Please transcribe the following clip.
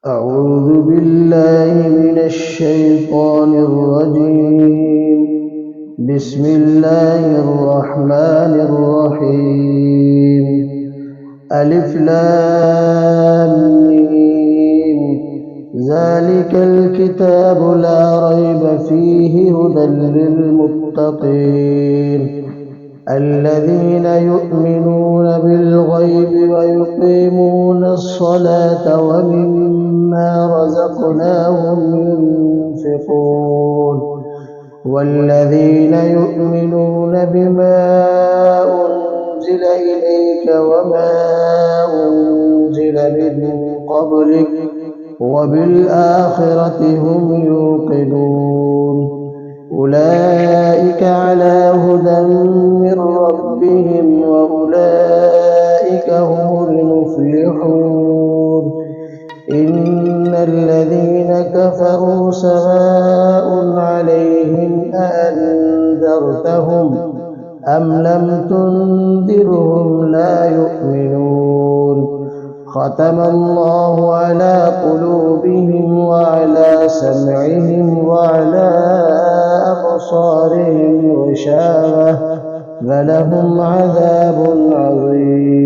أعوذ بالله من الشيطان الرجيم. بسم الله الرحمن الرحيم. ألف لام ميم. ذلك الكتاب لا ريب فيه هدى للمتقين الذين يؤمنون بالغيب ويقيمون الصلاة ومما رزقناهم ينفقون والذين يؤمنون بما أنزل إليك وما أنزل من قبلك وبالآخرة هم يوقنون أولئك على هدى من ربهم وأولئك هم المفلحون. إن الذين كفروا سواء عليهم أأنذرتهم أم لم تنذرهم لا يؤمنون. ختم الله على قلوبهم وعلى سمعهم وعلى أبصارهم غشاوة ولهم عذاب عظيم.